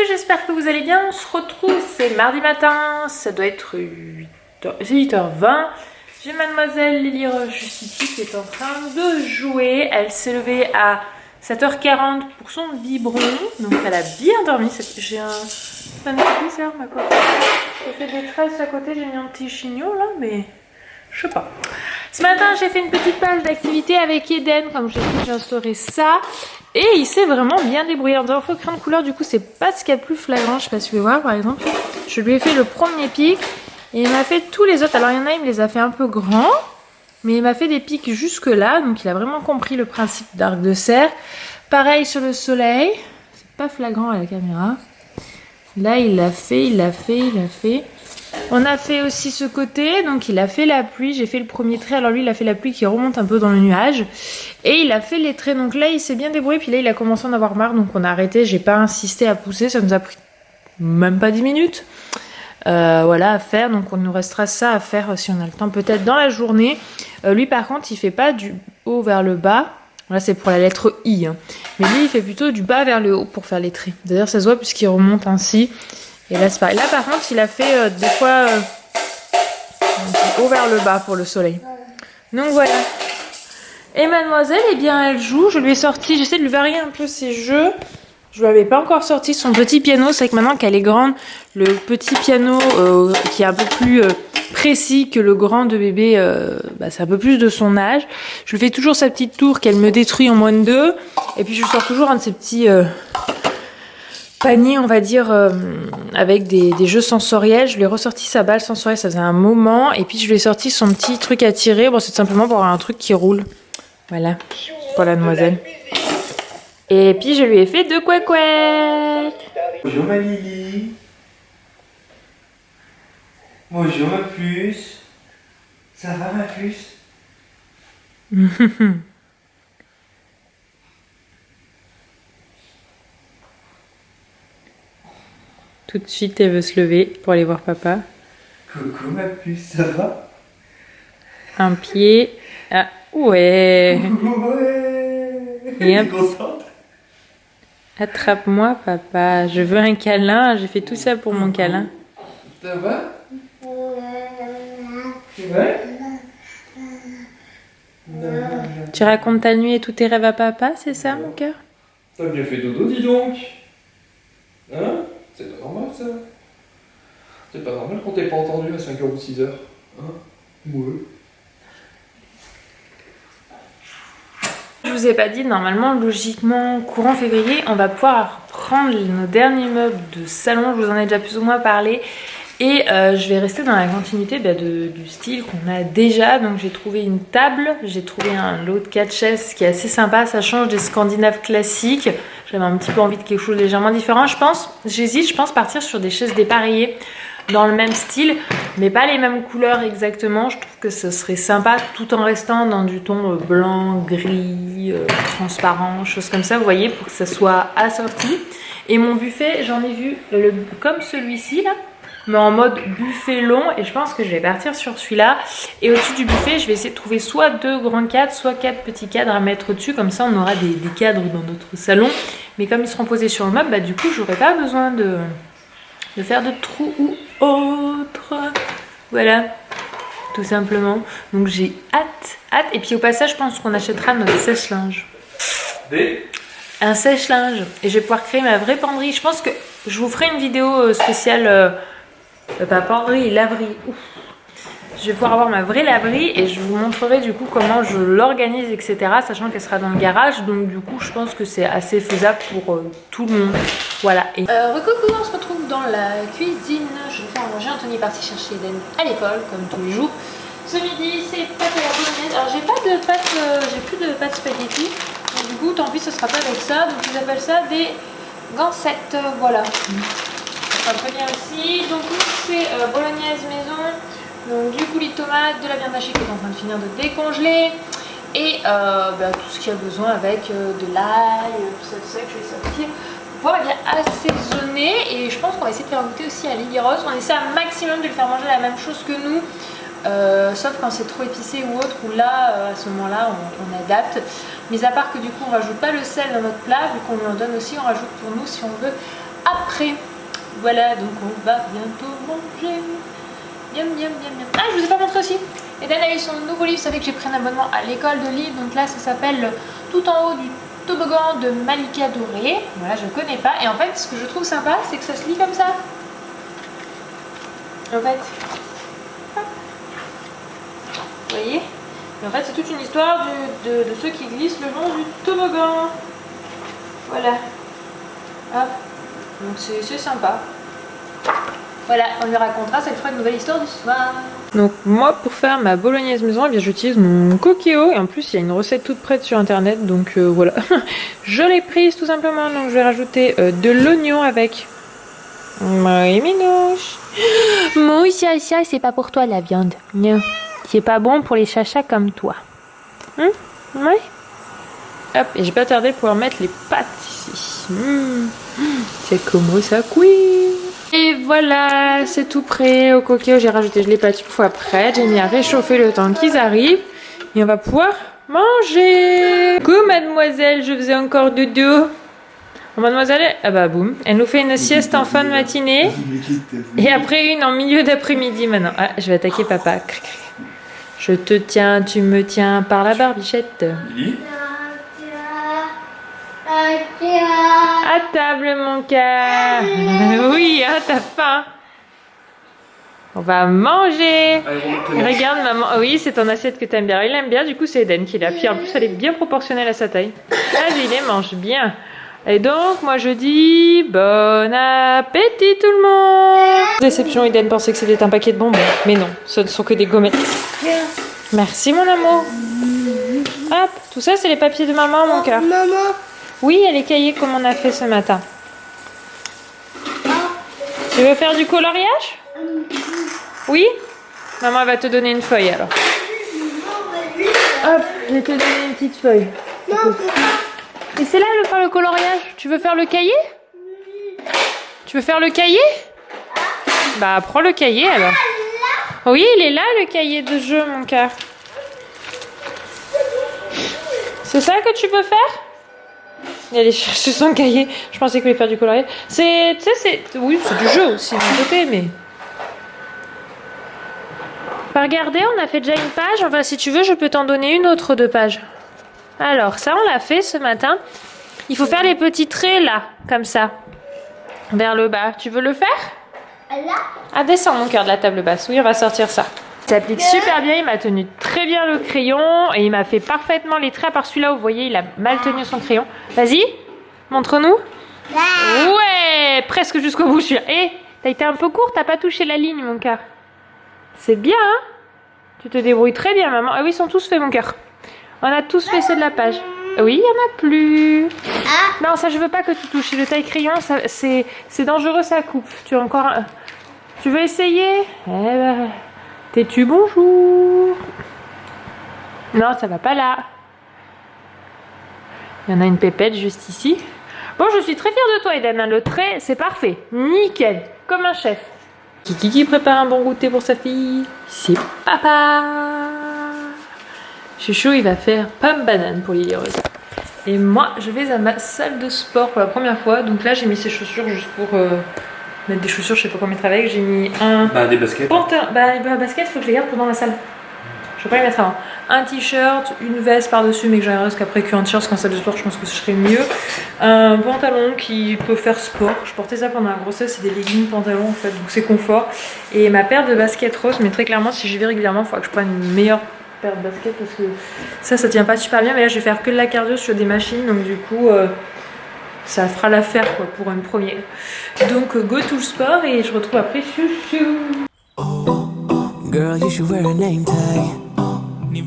J'espère que vous allez bien, on se retrouve, c'est mardi matin, ça doit être 8h20. J'ai mademoiselle Lily Roche ici qui est en train de jouer, elle s'est levée à 7h40 pour son biberon, donc elle a bien dormi. J'ai un petit bizarre ma coiffe. J'ai fait des tresses à côté, j'ai mis un petit chignon là, mais je sais pas. Ce matin j'ai fait une petite page d'activité avec Eden, comme j'ai instauré ça. Et il s'est vraiment bien débrouillé. En dehors, crayon de couleur, du coup, c'est pas ce qu'il y a de plus flagrant. Je sais pas si vous pouvez voir, par exemple. Je lui ai fait le premier pic et il m'a fait tous les autres. Alors, il y en a, il me les a fait un peu grands, mais il m'a fait des pics jusque-là. Donc, il a vraiment compris le principe d'arc de cercle. Pareil sur le soleil. C'est pas flagrant à la caméra. Là, il l'a fait, il l'a fait, il l'a fait. On a fait aussi ce côté, donc il a fait la pluie, j'ai fait le premier trait, alors lui il a fait la pluie qui remonte un peu dans le nuage, et il a fait les traits, donc là il s'est bien débrouillé, puis là il a commencé à en avoir marre, donc on a arrêté, j'ai pas insisté à pousser, ça nous a pris même pas 10 minutes, voilà à faire, donc on nous restera ça à faire si on a le temps peut-être dans la journée. Lui par contre il fait pas du haut vers le bas, là c'est pour la lettre I, hein. Mais lui il fait plutôt du bas vers le haut pour faire les traits, d'ailleurs ça se voit puisqu'il remonte ainsi. Et là c'est pareil. Là par contre il a fait des fois du haut vers le bas pour le soleil. Donc voilà. Et mademoiselle, eh bien elle joue. Je lui ai sorti, j'essaie de lui varier un peu ses jeux. Je lui avais pas encore sorti son petit piano. C'est vrai que maintenant qu'elle est grande, le petit piano qui est un peu plus précis que le grand de bébé, c'est un peu plus de son âge. Je lui fais toujours sa petite tour qu'elle me détruit en moins de 2. Et puis je lui sors toujours un de ses petits... panier, on va dire, avec des jeux sensoriels. Je lui ai ressorti sa balle sensorielle, ça faisait un moment. Et puis je lui ai sorti son petit truc à tirer. Bon, c'est simplement pour avoir un truc qui roule. Voilà, pour la demoiselle. Et puis je lui ai fait 2 couettes. Bonjour ma Lily. Bonjour ma puce. Ça va ma puce? Tout de suite, elle veut se lever pour aller voir papa. Coucou ma puce, ça va? Un pied. Ah, ouais. Ouais. Et un... contente? Attrape-moi, papa. Je veux un câlin. J'ai fait tout ça pour mon câlin. Ça va? Ouais? Tu racontes ta nuit et tous tes rêves à papa, c'est ça, mon cœur? T'as bien fait dodo, dis donc. Hein? C'est pas normal ça. C'est pas normal qu'on t'ait pas entendu à 5h ou 6h. Hein? Ouais. Je vous ai pas dit, normalement, logiquement, courant février, on va pouvoir prendre nos derniers meubles de salon. Je vous en ai déjà plus ou moins parlé. Et je vais rester dans la continuité du style qu'on a déjà. Donc j'ai trouvé une table, j'ai trouvé un lot de 4 chaises qui est assez sympa. Ça change des scandinaves classiques. J'avais un petit peu envie de quelque chose de légèrement différent. Je pense partir sur des chaises dépareillées dans le même style, mais pas les mêmes couleurs exactement. Je trouve que ce serait sympa tout en restant dans du ton blanc, gris, transparent, choses comme ça, vous voyez, pour que ça soit assorti. Et mon buffet, j'en ai vu comme celui-ci là, mais en mode buffet long, et je pense que je vais partir sur celui-là. Et au-dessus du buffet, je vais essayer de trouver soit 2 grands cadres, soit 4 petits cadres à mettre au-dessus, comme ça on aura des cadres dans notre salon. Mais comme ils seront posés sur le meuble, du coup j'aurai pas besoin de faire de trous ou autre. Voilà, tout simplement. Donc j'ai hâte. Et puis au passage, je pense qu'on achètera notre sèche-linge. Un sèche-linge. Et je vais pouvoir créer ma vraie penderie. Je pense que je vous ferai une vidéo spéciale... pas penderie, laverie. Ouf. Je vais pouvoir avoir ma vraie laverie et je vous montrerai du coup comment je l'organise, etc. Sachant qu'elle sera dans le garage. Donc du coup, je pense que c'est assez faisable pour tout le monde. Voilà. Et... recoucou, on se retrouve dans la cuisine. Je vais faire à manger. Anthony est parti chercher Eden à l'école, comme tous les jours. Ce midi, c'est pâte à la bolognaise. Alors j'ai pas de pâte, j'ai plus de pâte spaghetti. Donc du coup, tant pis, ce sera pas avec ça. Donc ils appellent ça des gancettes. Voilà. Ça va très bien aussi. Donc c'est bolognaise maison. Donc du coulis de tomate, de la viande hachée qui est en train de finir de décongeler. Et tout ce qu'il y a besoin avec de l'ail, tout ça que je vais sortir. Pour pouvoir bien assaisonner. Et je pense qu'on va essayer de faire goûter aussi à Lily Rose. On essaie un maximum de lui faire manger la même chose que nous. sauf quand c'est trop épicé ou autre, où là, à ce moment-là, on adapte. Mais à part que du coup, on rajoute pas le sel dans notre plat, vu qu'on lui en donne aussi, on rajoute pour nous si on veut après. Voilà, donc on va bientôt manger. Miam, miam, miam, miam. Ah, je vous ai pas montré aussi. Eden a eu son nouveau livre, vous savez que j'ai pris un abonnement à l'école de livres, donc là ça s'appelle Tout en haut du toboggan de Malika Doré. Voilà, je connais pas. Et en fait, ce que je trouve sympa, c'est que ça se lit comme ça. En fait. Vous voyez? Et en fait, c'est toute une histoire de ceux qui glissent le long du toboggan. Voilà. Hop. Donc c'est sympa. Voilà, on lui racontera, ça lui fera une nouvelle histoire du soir. Donc moi, pour faire ma bolognaise maison, eh bien j'utilise mon Cookéo. Et en plus, il y a une recette toute prête sur internet. Donc voilà. Je l'ai prise tout simplement. Donc je vais rajouter de l'oignon avec. Oui, minouche. Mon chacha, c'est pas pour toi la viande. Non. C'est pas bon pour les chachas comme toi. Ouais. Hop, et j'ai pas tardé pour mettre les pâtes ici. C'est comment ça cuit. Et voilà, c'est tout prêt. Au Cookéo, j'ai rajouté les pâtes une fois prêtes. J'ai mis à réchauffer le temps qu'ils arrivent. Et on va pouvoir manger. Coucou mademoiselle, je faisais encore dodo. Oh, mademoiselle, ah bah boum. Elle nous fait une sieste en fin de matinée. Et après une en milieu d'après-midi maintenant. Ah, je vais attaquer papa. Je te tiens, tu me tiens par la barbichette. À table, mon cœur. Oui, hein, t'as faim. On va manger. Regarde, maman. Oh, oui, c'est ton assiette que t'aimes bien. Il aime bien, du coup, c'est Eden qui l'a. Puis en plus, elle est bien proportionnelle à sa taille. Vas-y, il les mange bien. Et donc, moi, je dis bon appétit, tout le monde. Déception, Eden pensait que c'était un paquet de bonbons. Mais non, ce ne sont que des gommettes. Merci, mon amour. Hop, tout ça, c'est les papiers de maman, mon cœur. Maman. Oui, elle est cahiers comme on a fait ce matin. Tu veux faire du coloriage? Oui? Maman va te donner une feuille alors. Hop, je vais te donner une petite feuille. Et c'est là de faire le coloriage. Tu veux faire le cahier? Tu veux faire le cahier? Bah, prends le cahier alors. Oui, il est là le cahier de jeu, mon cœur. C'est ça que tu veux faire? Et aller chercher son cahier. Je pensais qu'il voulait faire du colorier. C'est, tu sais, c'est, oui, c'est du jeu aussi d'un côté, mais. Bah, regardez, on a fait déjà une page. Enfin, si tu veux, je peux t'en donner une autre de page. Alors, ça, on l'a fait ce matin. Il faut faire les petits traits là, comme ça, vers le bas. Tu veux le faire? Là? Ah, descends mon cœur de la table basse. Oui, on va sortir ça. Il s'applique super bien, il m'a tenu très bien le crayon et il m'a fait parfaitement les traits. À part celui-là, vous voyez, il a mal tenu son crayon. Vas-y, montre-nous. Ouais, presque jusqu'au bout celui-là. Eh, t'as été un peu court, t'as pas touché la ligne, mon cœur. C'est bien, hein? Tu te débrouilles très bien, maman. Ah oui, ils sont tous faits, mon cœur. On a tous fait ceux de la page. Oui, il y en a plus. Non, ça, je veux pas que tu touches. Le taille-crayon, c'est dangereux, ça coupe. Tu as encore un... Tu veux essayer? Eh ben... T'es-tu bonjour? Non, ça va pas là. Il y en a une pépette juste ici. Bon, je suis très fière de toi, Eden. Le trait, c'est parfait. Nickel. Comme un chef. Qui prépare un bon goûter pour sa fille? C'est papa. Chouchou, il va faire pomme banane pour Lily Rose. Et moi, je vais à ma salle de sport pour la première fois. Donc là, j'ai mis ces chaussures juste pour... mettre des chaussures, je sais pas quoi mettre avec. J'ai mis un... Bah, des baskets. les baskets, il faut que je les garde pendant la salle. Je vais pas les mettre avant. Un t-shirt, une veste par-dessus, mais que j'aimerais parce qu'après qu'un t-shirt, parce qu'en salle de sport, je pense que ce serait mieux. Un pantalon qui peut faire sport. Je portais ça pendant la grossesse, c'est des leggings pantalons en fait, donc c'est confort. Et ma paire de baskets rose, mais très clairement, si j'y vais régulièrement, il faudra que je prenne une meilleure paire de baskets parce que ça tient pas super bien. Mais là, je vais faire que de la cardio sur des machines, donc du coup... ça fera l'affaire quoi pour un premier. Donc go to le sport et je retrouve après Chouchou. Girl, you should wear a name tag. Je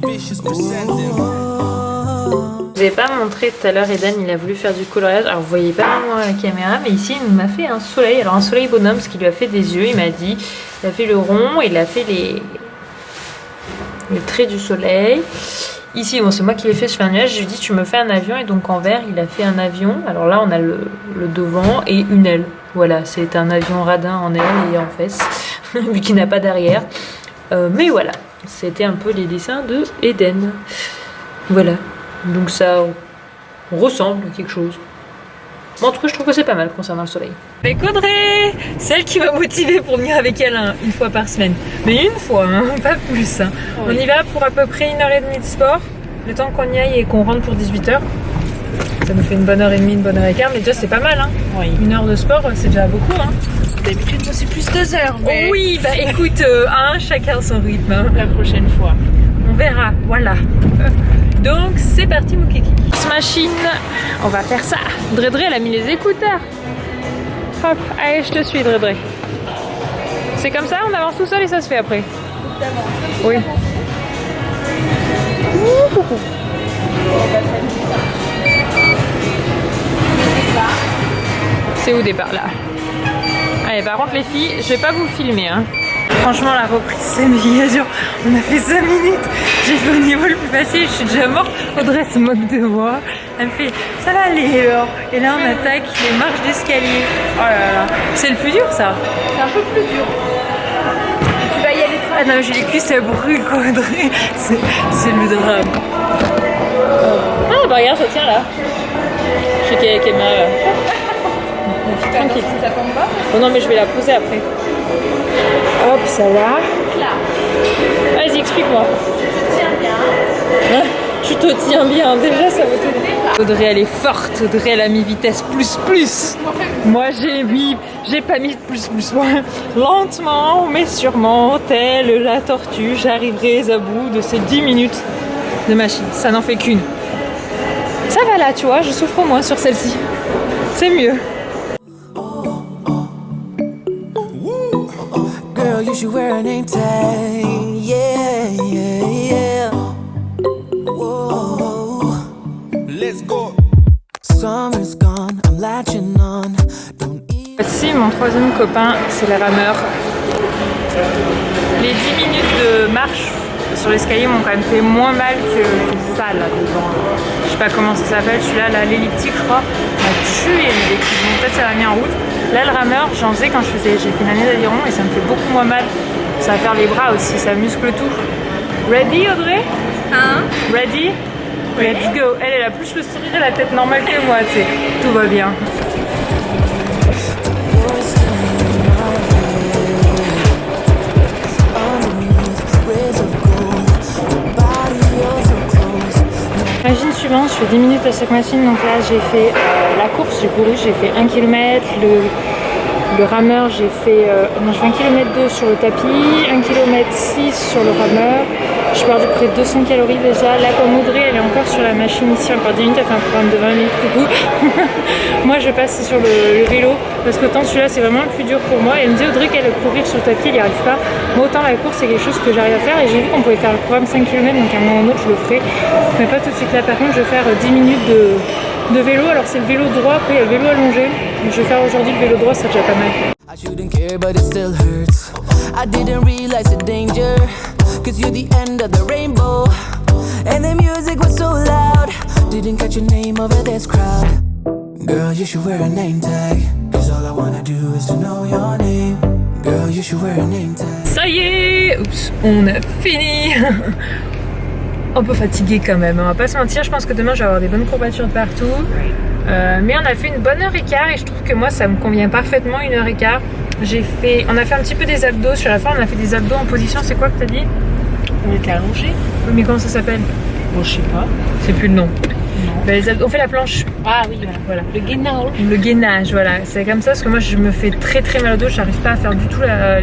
vous ai pas montré tout à l'heure, Eden il a voulu faire du coloriage. Alors vous voyez pas moi à la caméra, mais ici il m'a fait un soleil. Alors un soleil bonhomme, parce qu'il lui a fait des yeux, il m'a dit. Il a fait le rond, il a fait les traits du soleil. Ici, bon, c'est moi qui l'ai fait, je fais un nuage, je lui ai dit tu me fais un avion et donc en vert il a fait un avion. Alors là on a le devant et une aile. Voilà, c'est un avion radin en aile et en fesse, vu qu'il n'a pas d'arrière. Mais voilà, c'était un peu les dessins de Eden. Voilà, donc ça ressemble à quelque chose. Bon, en tout cas, je trouve que c'est pas mal concernant le soleil. Avec Audrey, celle qui m'a motivée pour venir avec elle une fois par semaine. Mais une fois, hein, pas plus. Hein. Oui. On y va pour à peu près 1h30 de sport. Le temps qu'on y aille et qu'on rentre pour 18h. Ça nous fait une bonne heure et demie, une bonne heure et quart. Mais déjà, c'est pas mal. Hein. Oui. 1 heure de sport, c'est déjà beaucoup. Hein. D'habitude, moi, c'est plus 2 heures. Mais... Oui, bah écoute, chacun son rythme. Hein. La prochaine fois. On verra, voilà. Donc c'est parti mon kiki. Machine, on va faire ça. Dredre elle a mis les écouteurs. Hop, allez je te suis Dredre. C'est comme ça, on avance tout seul et ça se fait après. Oui. C'est au départ là. Allez par contre les filles, je vais pas vous filmer hein. Franchement la reprise c'est méga. On a fait 5 minutes. J'ai fait au niveau le plus facile, je suis déjà morte. Audrey se moque de moi. Elle me fait ça va aller alors. Et là on attaque les marches d'escalier. Oh là là. C'est le plus dur ça. C'est un peu plus dur. Tu vas y aller très. Ah non j'ai les cuisses ça brûle quoi Audrey. C'est le drame. Ah bah regarde ça tient là. Je sais qu'elle est mal là. Tranquille. Ça tombe pas. Oh non mais je vais la poser après. Hop, ça va. Vas-y, explique-moi. Tu te tiens bien. Hein, tu te tiens bien, déjà ça va t'aider. Audrey elle est forte, Audrey elle a mis vitesse plus. Moi j'ai pas mis plus. Moi, lentement mais sûrement, telle la tortue, j'arriverai à bout de ces 10 minutes de machine. Ça n'en fait qu'une. Ça va là, tu vois, je souffre moins sur celle-ci. C'est mieux. You should wear a name tag, yeah. Whoa. Let's go. Summer's gone, I'm latching on. Voici mon troisième copain, c'est le rameur. Les 10 minutes de marche sur l'escalier m'ont quand même fait moins mal que ça là devant. Je sais pas comment ça s'appelle, celui-là, là, l'elliptique je crois, m'a tué mais bon, peut-être ça m'a mis en route. Là le rameur, j'en faisais quand j'ai fait une année d'aviron et ça me fait beaucoup moins mal. Ça va faire les bras aussi, ça muscle tout. Ready Audrey? Hein? Ready? Oui. Let's go. Elle a plus le sourire et la tête normale que moi, tu sais. Tout va bien. Machine suivante, je fais 10 minutes à chaque machine, donc là j'ai fait la course, j'ai couru, j'ai fait 1 km, le rameur j'ai fait, non, je fais 1 km 2 sur le tapis, 1 km 6 sur le rameur, je perds près de 200 calories déjà, là comme Audrey elle est encore sur la machine ici, encore 10 minutes, elle fait un programme de 20 minutes, coucou. Moi je passe sur le vélo, parce que autant celui-là c'est vraiment le plus dur pour moi, et elle me dit Audrey qu'elle courir sur le tapis, elle n'y arrive pas, moi autant la course c'est quelque chose que j'arrive à faire, et j'ai vu qu'on pouvait faire le programme 5 km, donc à un moment ou autre je le ferai, mais pas tout de suite là, par contre je vais faire 10 minutes de vélo, alors c'est le vélo droit, après il y a le vélo allongé, je vais faire aujourd'hui le vélo droit, c'est déjà pas mal. I shouldn't care, but it still hurts. I didn't realize the danger, cause you're the end of the rainbow. And the music was so loud, didn't catch your name over this crowd. Girl, you should wear a name tag, cause all I wanna do is to know your name. Girl, you should wear a name tag. Ça y est, oups, on a fini. Un peu fatigué quand même, on va pas se mentir, je pense que demain je vais avoir des bonnes courbatures de partout. Mais on a fait une bonne heure et quart et je trouve que moi ça me convient parfaitement, 1 heure et quart. On a fait un petit peu des abdos sur la fin, on a fait des abdos en position, c'est quoi que t'as dit? On était allongés. Mais comment ça s'appelle? Bon, je sais pas. C'est plus le nom. Bah, on fait la planche. Ah oui, voilà. Le gainage. Le gainage, voilà. C'est comme ça parce que moi je me fais très très mal au dos. J'arrive pas à faire du tout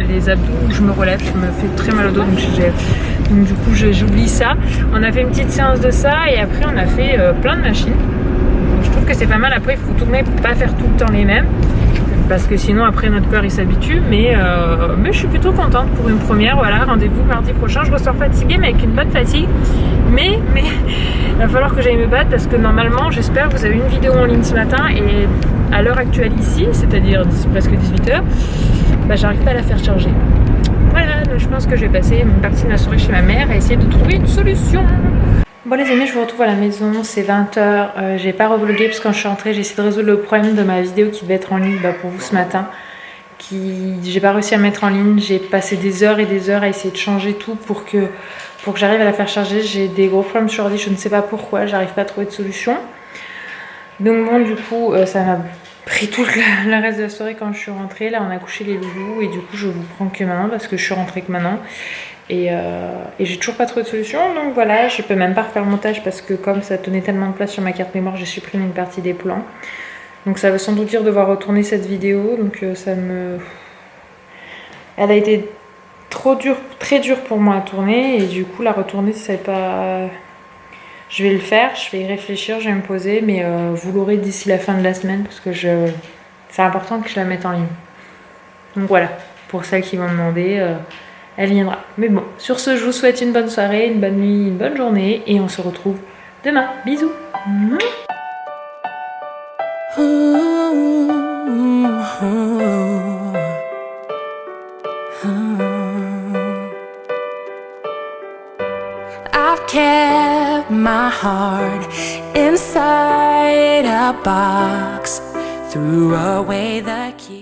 les abdos. Je me relève, je me fais très mal au dos. Donc du coup j'oublie ça. On a fait une petite séance de ça et après on a fait plein de machines. Donc, je trouve que c'est pas mal. Après il faut tourner pour pas faire tout le temps les mêmes. Parce que sinon après notre corps il s'habitue. Mais je suis plutôt contente pour une première. Voilà, rendez-vous mardi prochain. Je ressors fatiguée mais avec une bonne fatigue. Mais il va falloir que j'aille me battre parce que normalement j'espère que vous avez une vidéo en ligne ce matin et à l'heure actuelle ici, c'est-à-dire presque 18h, bah, j'arrive pas à la faire charger. Voilà, donc je pense que je vais passer une partie de ma soirée chez ma mère et essayer de trouver une solution. Bon les amis, je vous retrouve à la maison, c'est 20h, j'ai pas revlogué parce que quand je suis rentrée j'ai essayé de résoudre le problème de ma vidéo qui devait être en ligne pour vous ce matin. j'ai pas réussi à mettre en ligne. J'ai passé des heures et des heures à essayer de changer tout pour que j'arrive à la faire charger. J'ai des gros problèmes sur l'ordi, je ne sais pas pourquoi, j'arrive pas à trouver de solution. Donc bon, du coup, ça m'a pris tout le reste de la soirée quand je suis rentrée. Là, on a couché les loulous et du coup, je vous prends que maintenant parce que je suis rentrée que maintenant. Et j'ai toujours pas trouvé de solution, donc voilà, je peux même pas refaire le montage parce que comme ça tenait tellement de place sur ma carte mémoire, j'ai supprimé une partie des plans. Donc ça veut sans doute dire devoir retourner cette vidéo, donc elle a été trop dure, très dure pour moi à tourner et du coup la retourner c'est pas... Je vais le faire, je vais y réfléchir, je vais me poser, mais vous l'aurez d'ici la fin de la semaine parce que c'est important que je la mette en ligne. Donc voilà, pour celles qui m'ont demandé... elle viendra. Mais bon, sur ce, je vous souhaite une bonne soirée, une bonne nuit, une bonne journée et on se retrouve demain. Bisous. I've kept my heart inside a box, threw away the key.